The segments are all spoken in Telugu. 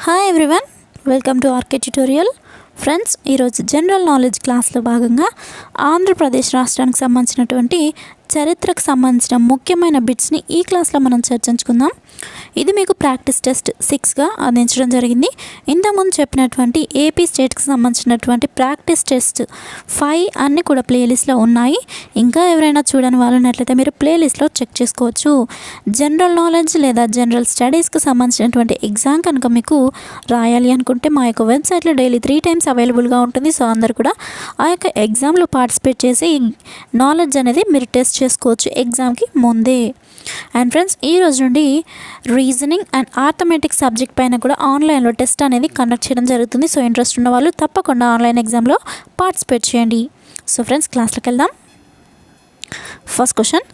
Hi everyone, welcome to RK tutorial. Friends, ఈరోజు జనరల్ నాలెడ్జ్ క్లాస్లో భాగంగా ఆంధ్రప్రదేశ్ రాష్ట్రానికి సంబంధించినటువంటి చరిత్రకు సంబంధించిన ముఖ్యమైన బిట్స్ని ఈ క్లాస్లో మనం చర్చించుకుందాం. ఇది మీకు ప్రాక్టీస్ టెస్ట్ 6గా అందించడం జరిగింది. ఇంతకుముందు చెప్పినటువంటి ఏపీ స్టేట్కి సంబంధించినటువంటి ప్రాక్టీస్ టెస్ట్ 5 అన్నీ కూడా ప్లేలిస్ట్లో ఉన్నాయి. ఇంకా ఎవరైనా చూడని వాళ్ళు ఉన్నట్లయితే మీరు ప్లేలిస్ట్లో చెక్ చేసుకోవచ్చు. జనరల్ నాలెడ్జ్ లేదా జనరల్ స్టడీస్కి సంబంధించినటువంటి ఎగ్జామ్ కనుక మీకు రాయాలి అనుకుంటే మా యొక్క వెబ్సైట్లో డైలీ 3 టైమ్స్ అవైలబుల్గా ఉంటుంది. సో అందరు కూడా ఆ యొక్క ఎగ్జామ్లో పార్టిసిపేట్ చేసి నాలెడ్జ్ అనేది మీరు టెస్ట్ చేసుకోవచ్చు ఎగ్జామ్కి ముందే. అండ్ ఫ్రెండ్స్, ఈ రోజు నుండి రీజనింగ్ అండ్ ఆర్థమెటిక్స్ సబ్జెక్ట్ పైన కూడా ఆన్లైన్లో టెస్ట్ అనేది కండక్ట్ చేయడం జరుగుతుంది. సో ఇంట్రెస్ట్ ఉన్న వాళ్ళు తప్పకుండా ఆన్లైన్ ఎగ్జామ్లో పార్టిసిపేట్ చేయండి. సో ఫ్రెండ్స్, క్లాస్లోకి వెళ్దాం. ఫస్ట్ క్వశ్చన్,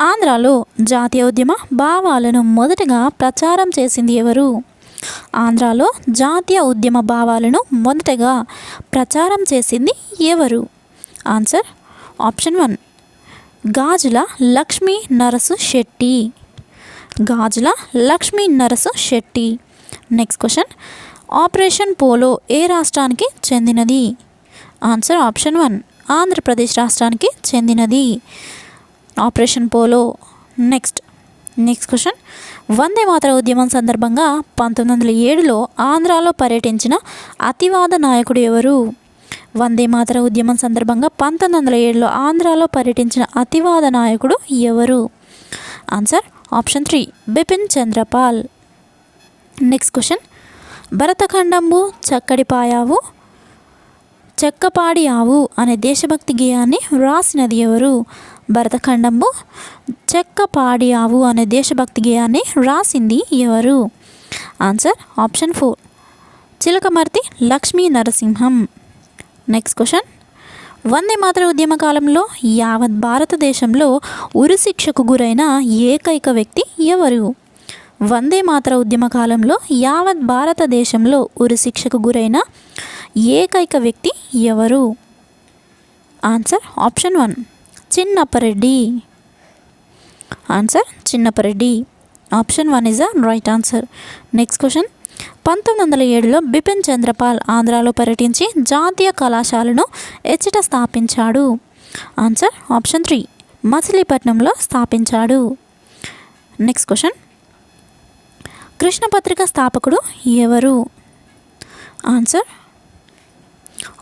ఆంధ్రాలో జాతీయ ఉద్యమ భావాలను మొదటగా ప్రచారం చేసింది ఎవరు? ఆంధ్రాలో జాతీయ ఉద్యమ భావాలను మొదటగా ప్రచారం చేసింది ఎవరు? Answer option 1 Gajula Lakshmi Narasu Shetty. Gajula Lakshmi Narasu Shetty. Next question, Operation Polo ఏ రాష్ట్రానికి చెందినది? ఆన్సర్ ఆప్షన్ 1 ఆంధ్రప్రదేశ్ రాష్ట్రానికి చెందినది Operation Polo. Next question, Vande Mataram ఉద్యమం సందర్భంగా 1907లో ఆంధ్రాలో పర్యటించిన అతివాద నాయకుడు ఎవరు? వందే మాతర ఉద్యమం సందర్భంగా 1907లో ఆంధ్రాలో పర్యటించిన అతివాద నాయకుడు ఎవరు? Answer option 3 Bipin Chandra Pal. Next question, భరతఖండంబు చెక్కపాడి ఆవు అనే దేశభక్తి గేయాన్ని వ్రాసినది ఎవరు? భరతఖండంబు చెక్కపాడి ఆవు అనే దేశభక్తి గేయాన్ని వ్రాసింది ఎవరు? Answer option 4 Chilakamarthi Lakshmi Narasimham. Next question, Vande Mataram ఉద్యమ కాలంలో యావత్ భారతదేశంలో ఉరిశిక్షకు గురైన ఏకైక వ్యక్తి ఎవరు? వందే మాతర ఉద్యమ కాలంలో యావత్ భారతదేశంలో ఉరిశిక్షకు గురైన ఏకైక వ్యక్తి ఎవరు? Answer option 1 Chinnapa Reddy. Answer Chinnapa Reddy. Option 1 is the right answer. Next question, 1907లో బిపిన్ చంద్రపాల్ ఆంధ్రాలో పర్యటించి జాతీయ కళాశాలను ఎచ్చట స్థాపించాడు? ఆన్సర్ ఆప్షన్ 3 మచిలీపట్నంలో స్థాపించాడు. నెక్స్ట్ క్వశ్చన్, కృష్ణపత్రిక స్థాపకుడు ఎవరు? ఆన్సర్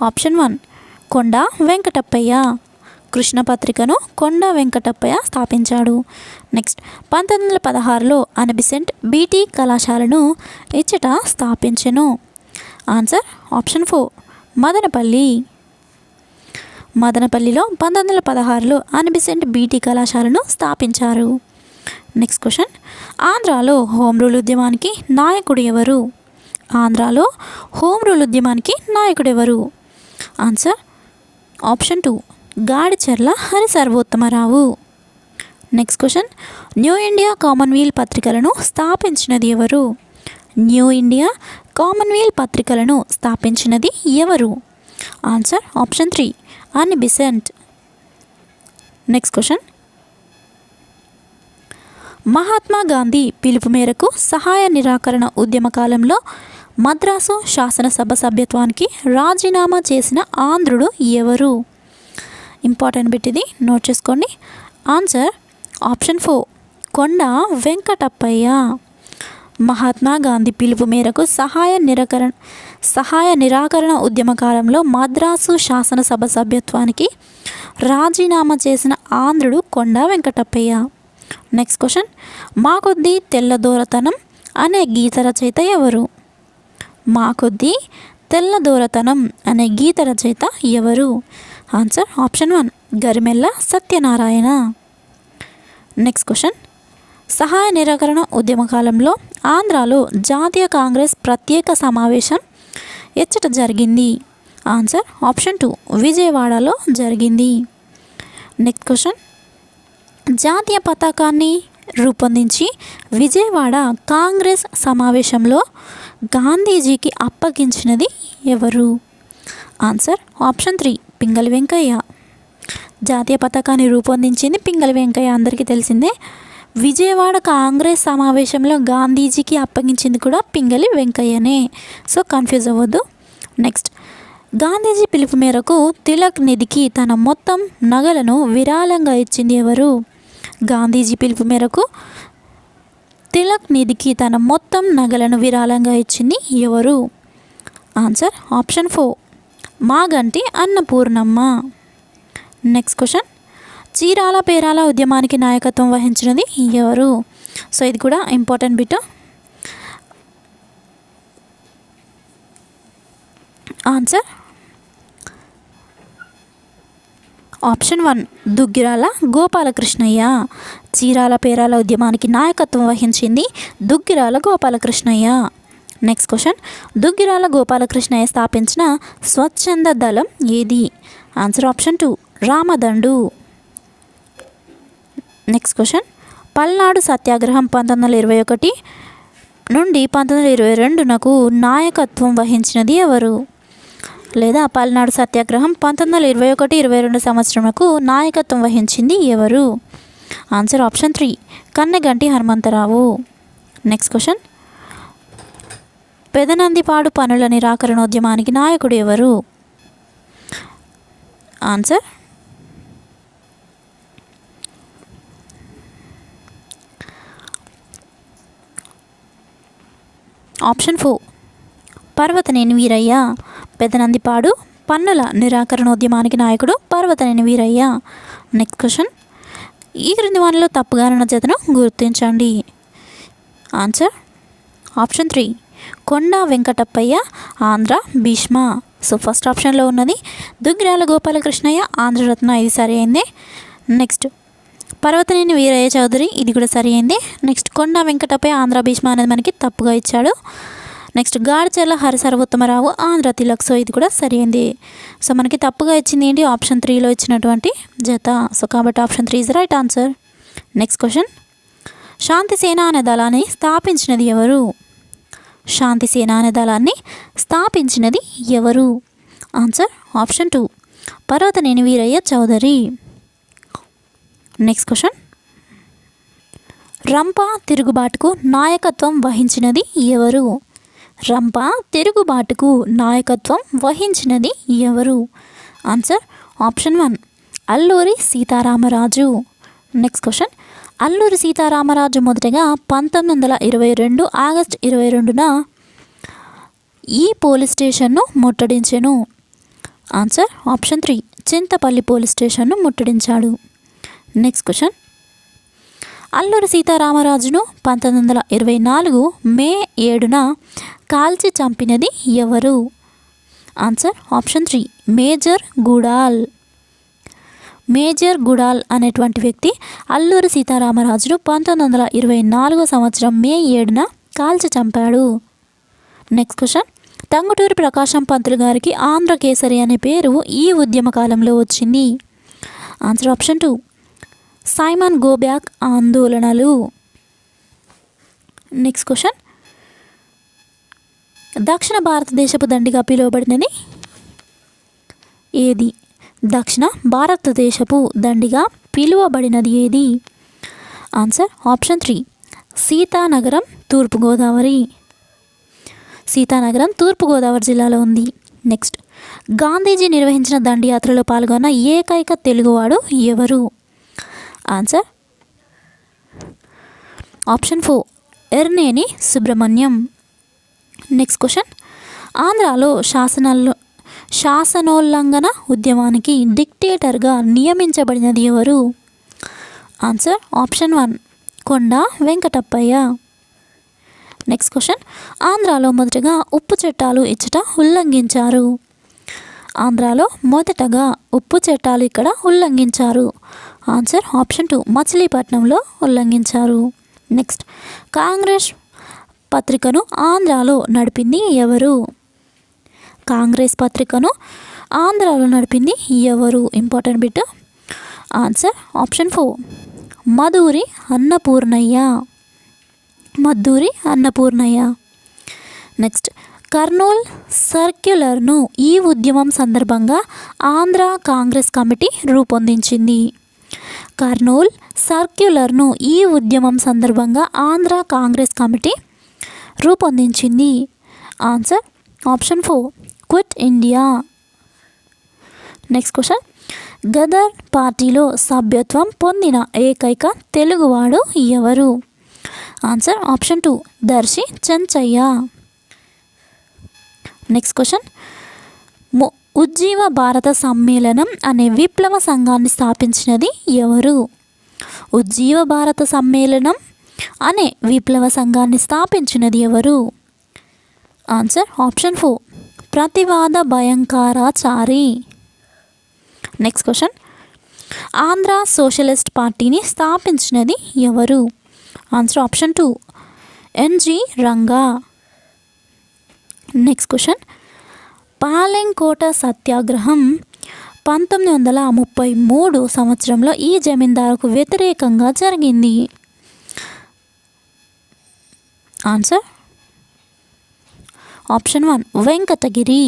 ఆప్షన్ 1 కొండ వెంకటప్పయ్య. కృష్ణపత్రికను కొండ వెంకటప్పయ్య స్థాపించాడు. నెక్స్ట్, 1916లో అనబిసెంట్ బీటీ కళాశాలను ఇచ్చట స్థాపించెను? ఆన్సర్ ఆప్షన్ 4 మదనపల్లిలో 1916లో అనబిసెంట్ బీటీ కళాశాలను స్థాపించారు. నెక్స్ట్ క్వశ్చన్, ఆంధ్రాలో హోమ్ రూల్ ఉద్యమానికి నాయకుడు ఎవరు? ఆంధ్రాలో హోమ్ రూల్ ఉద్యమానికి నాయకుడు ఎవరు? Answer option 2 Gadicherla Hari Sarvottama Rao. Next question, new India Commonwealth పత్రికలను స్థాపించినది ఎవరు? న్యూ ఇండియా కామన్వెల్త్ పత్రికలను స్థాపించినది ఎవరు? ఆన్సర్ ఆప్షన్ 3 అన్ని Bessent. Next question, Mahatma Gandhi పిలుపు మేరకు సహాయ నిరాకరణ ఉద్యమ కాలంలో మద్రాసు శాసనసభ సభ్యత్వానికి రాజీనామా చేసిన ఆంధ్రుడు ఎవరు? ఇంపార్టెంట్ బిట్, ఇది నోట్ చేసుకోండి. ఆన్సర్ ఆప్షన్ 4 కొండ వెంకటప్పయ్య. మహాత్మా గాంధీ పిలుపు మేరకు సహాయ నిరాకరణ ఉద్యమ కాలంలో మద్రాసు శాసనసభ సభ్యత్వానికి రాజీనామా చేసిన ఆంధ్రుడు కొండ వెంకటప్పయ్య. నెక్స్ట్ క్వశ్చన్, మాకొద్దీ తెల్లదోరతనం అనే గీత రచయిత ఎవరు? మాకొద్దీ తెల్లదోరతనం అనే గీత రచయిత ఎవరు? Answer option 1 Garimella Satyanarayana. Next question, సహాయ నిరాకరణ ఉద్యమ కాలంలో ఆంధ్రాలో జాతీయ కాంగ్రెస్ ప్రత్యేక సమావేశం ఎచ్చట జరిగింది? ఆన్సర్ ఆప్షన్ 2 విజయవాడలో జరిగింది. నెక్స్ట్ క్వశ్చన్, జాతీయ పతాకాన్ని రూపొందించి విజయవాడ కాంగ్రెస్ సమావేశంలో గాంధీజీకి అప్పగించినది ఎవరు? Answer option 3 Pingali Venkaiah. జాతీయ పతాకాన్ని రూపొందించింది పింగళి వెంకయ్య, అందరికీ తెలిసిందే. విజయవాడ కాంగ్రెస్ సమావేశంలో గాంధీజీకి అప్పగించింది కూడా పింగళి వెంకయ్యనే. సో కన్ఫ్యూజ్ అవ్వద్దు. నెక్స్ట్, గాంధీజీ పిలుపు మేరకు తిలక్ నిధికి తన మొత్తం నగలను విరాళంగా ఇచ్చింది ఎవరు? గాంధీజీ పిలుపు మేరకు తిలక్ నిధికి తన మొత్తం నగలను విరాళంగా ఇచ్చింది ఎవరు? Answer option 4, Maganti Annapurnamma. Next question, Chirala Perala ఉద్యమానికి నాయకత్వం వహించినది ఎవరు? సో ఇది కూడా important bit. Answer option 1, Duggirala Gopalakrishnayya. Chirala Perala ఉద్యమానికి నాయకత్వం వహించింది దుగ్గిరాల గోపాలకృష్ణయ్య. నెక్స్ట్ క్వశ్చన్, దుగ్గిరాల గోపాలకృష్ణయ్య స్థాపించిన స్వచ్ఛంద దళం ఏది? Answer option 2, Ramadandu. Next question, Palnadu Satyagraha 1921 నుండి 1922 నాయకత్వం వహించినది ఎవరు? లేదా పల్నాడు సత్యాగ్రహం 1921-22 సంవత్సరంకు నాయకత్వం వహించింది ఎవరు? Answer option 3, Kanneganti Hanumantharao. Next question, Pedanandipadu పనుల నిరాకరణోద్యమానికి నాయకుడు ఎవరు? Answer option 4, Parvataneni Veeraiah. పెదనందిపాడు పన్నుల నిరాకరణోద్యమానికి నాయకుడు పర్వతనేని వీరయ్య. నెక్స్ట్ క్వశ్చన్, ఈ క్రింది వానిలో తప్పుగా ఉన్న జతను గుర్తించండి. ఆన్సర్ ఆప్షన్ 3, కొండా వెంకటప్పయ్య ఆంధ్ర భీష్మ. సో ఫస్ట్ ఆప్షన్లో ఉన్నది దుగ్గిరాల గోపాలకృష్ణయ్య ఆంధ్రరత్న, ఇది సరి అయిందే. నెక్స్ట్, పర్వతనేని వీరయ్య చౌదరి, ఇది కూడా సరి అయింది. నెక్స్ట్, కొండా వెంకటప్పయ్య ఆంధ్ర భీష్మ అనేది మనకి తప్పుగా ఇచ్చాడు. నెక్స్ట్, గాడిచెర్ల హరిసర్వోత్తమరావు ఆంధ్ర తిలక్, సో ఇది కూడా సరి అయింది. సో మనకి తప్పుగా ఇచ్చింది ఏంటి? ఆప్షన్ 3లో ఇచ్చినటువంటి జత. సో కాబట్టి option 3 is right answer. Next question, Shanti Sena అనే దళాన్ని స్థాపించినది ఎవరు? శాంతిసేన అనే దళాన్ని స్థాపించినది ఎవరు? Answer option 2, Parvataneni Veeraiah Chowdary. Next question, Rampa తిరుగుబాటుకు నాయకత్వం వహించినది ఎవరు? రంప తిరుగుబాటుకు నాయకత్వం వహించినది ఎవరు? Answer option 1, Alluri Sitarama Raju. Next question, Alluri Sitarama Raju మొదటగా 1922 ఆగస్టు 22న ఈ పోలీస్ స్టేషన్ను ముట్టడించెను. ఆన్సర్ ఆప్షన్ 3, చింతపల్లి పోలీస్ స్టేషన్ను ముట్టడించాడు. నెక్స్ట్ క్వశ్చన్, అల్లూరి సీతారామరాజును 1924 మే 7న కాల్చి చంపినది ఎవరు? Answer option 3, major Goodall. Major Goodall అనేటువంటి వ్యక్తి అల్లూరి సీతారామరాజును 1924 సంవత్సరం మే 7న కాల్చి చంపాడు. నెక్స్ట్ క్వశ్చన్, టంగుటూరి ప్రకాశం పంతులు గారికి ఆంధ్ర కేసరి అనే పేరు ఈ ఉద్యమ కాలంలో వచ్చింది. Answer option 2, Simon go back ఆందోళనలు. నెక్స్ట్ క్వశ్చన్, దక్షిణ భారతదేశపు దండిగా పిలువబడినది ఏది? దక్షిణ భారతదేశపు దండిగా పిలువబడినది ఏది? ఆన్సర్ ఆప్షన్ 3, సీతానగరం తూర్పుగోదావరి. సీతానగరం తూర్పుగోదావరి జిల్లాలో ఉంది. నెక్స్ట్, గాంధీజీ నిర్వహించిన దండియాత్రలో పాల్గొన్న ఏకైక తెలుగువాడు ఎవరు? Answer option 4, Erneni Subrahmanyam. Next question, ఆంధ్రాలో శాసనోల్లంఘన ఉద్యమానికి డిక్టేటర్గా నియమించబడినది ఎవరు? Answer option 1, Konda Venkatappayya. Next question, ఆంధ్రాలో మొదటగా ఉప్పు చట్టాలు ఇచ్చట ఉల్లంఘించారు. ఆంధ్రాలో మొదటగా ఉప్పు చట్టాలు ఇక్కడ ఉల్లంఘించారు. ఆన్సర్ ఆప్షన్ 2, మచిలీపట్నంలో ఉల్లంఘించారు. నెక్స్ట్, కాంగ్రెస్ పత్రికను ఆంధ్రాలో నడిపింది ఎవరు? కాంగ్రెస్ పత్రికను ఆంధ్రాలో నడిపింది ఎవరు? Important bit. Answer option 4, Maddury Annapurnaiah. Maddury Annapurnaiah. Next, Kurnool సర్క్యులర్ను ఈ ఉద్యమం సందర్భంగా ఆంధ్ర కాంగ్రెస్ కమిటీ రూపొందించింది. కర్నూల్ సర్క్యులర్ను ఈ ఉద్యమం సందర్భంగా ఆంధ్ర కాంగ్రెస్ కమిటీ రూపొందించింది? Answer option 4 quit India. Next question, Ghadar పార్టీలో సభ్యత్వం పొందిన ఏకైక తెలుగువాడు ఎవరు? Answer option 2 Darsi Chenchaiah. Next question, Ujjeeva Bharata Sammelanam అనే విప్లవ సంఘాన్ని స్థాపించినది ఎవరు? ఉజ్జీవ భారత సమ్మేళనం అనే విప్లవ సంఘాన్ని స్థాపించినది ఎవరు? Answer option 4 Prativada Bhayankarachari. Next question, Andhra socialist పార్టీని స్థాపించినది ఎవరు? Answer option 2 N G Ranga. Next question, Palemkota సత్యాగ్రహం 1933 సంవత్సరంలో ఈ జమీందారుకు వ్యతిరేకంగా జరిగింది. Answer option 1 Venkatagiri.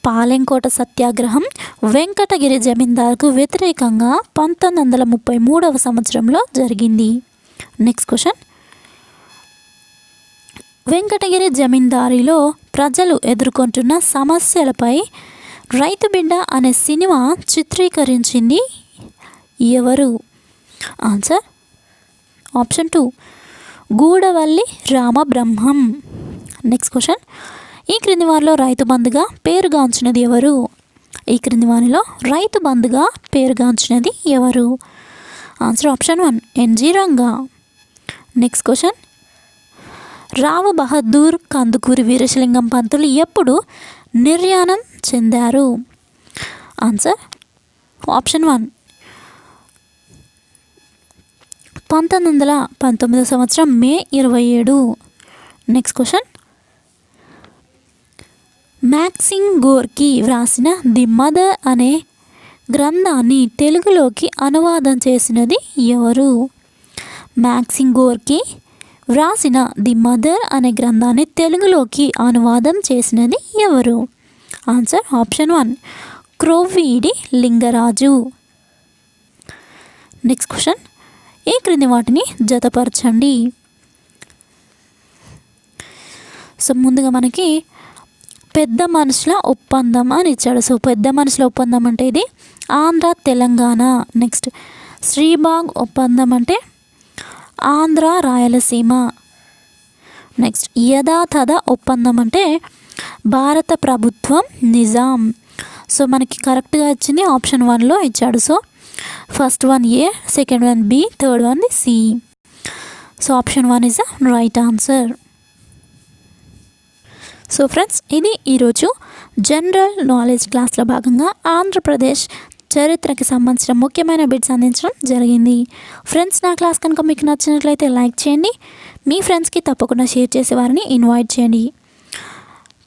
పాలెంకోట సత్యాగ్రహం వెంకటగిరి జమీందారుకు వ్యతిరేకంగా 1933 సంవత్సరంలో జరిగింది. నెక్స్ట్ క్వశ్చన్, వెంకటగిరి జమీందారిలో ప్రజలు ఎదుర్కొంటున్న సమస్యలపై రైతు బిడ్డ అనే సినిమా చిత్రీకరించింది ఎవరు? Answer option 2 Gudavalli Ramabrahmam. Next question, ఈ క్రింది వారిలో రైతు బంధుగా పేరుగాంచినది ఎవరు? ఈ క్రింది వారిలో రైతు బంధుగా పేరుగాంచినది ఎవరు? Answer option 1 N G Ranga. Next question, Rao Bahadur Kandukuri Veeresalingam Pantulu ఎప్పుడు నిర్యాణం చెందారు? ఆన్సర్ ఆప్షన్ 1 1919 సంవత్సరం May 27. Next question, Maxim Gorky వ్రాసిన ది మదర్ అనే గ్రంథాన్ని తెలుగులోకి అనువాదం చేసినది ఎవరు? మ్యాక్సింగ్ గోర్కీ వ్రాసిన ది మదర్ అనే గ్రంథాన్ని తెలుగులోకి అనువాదం చేసినది ఎవరు? Answer option 1 Krovvidi Lingaraju. Next question, ఈ క్రింది వాటిని జతపరచండి. సో ముందుగా మనకి పెద్ద మనుషుల ఒప్పందం అని ఇచ్చాడు. సో పెద్ద మనుషుల ఒప్పందం అంటే ఇది ఆంధ్ర తెలంగాణ. నెక్స్ట్ శ్రీబాగ్ ఒప్పందం అంటే ఆంధ్ర రాయలసీమ. నెక్స్ట్ యథాతథ ఒప్పందం అంటే భారత ప్రభుత్వం నిజాం. సో మనకి కరెక్ట్గా ఇచ్చింది ఆప్షన్ 1లో ఇచ్చాడు. So first one A, second one B, third one C. So option 1 is the right answer. So friends, ఇది ఈరోజు జనరల్ నాలెడ్జ్ క్లాస్లో భాగంగా ఆంధ్రప్రదేశ్ చరిత్రకి సంబంధించిన ముఖ్యమైన బిట్స్ అందించడం జరిగింది. ఫ్రెండ్స్, నా క్లాస్ కనుక మీకు నచ్చినట్లయితే లైక్ చేయండి, మీ ఫ్రెండ్స్కి తప్పకుండా షేర్ చేసే వారిని ఇన్వైట్ చేయండి.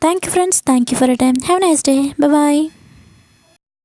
Thank you friends, thank you for your time. Have a nice day. Bye.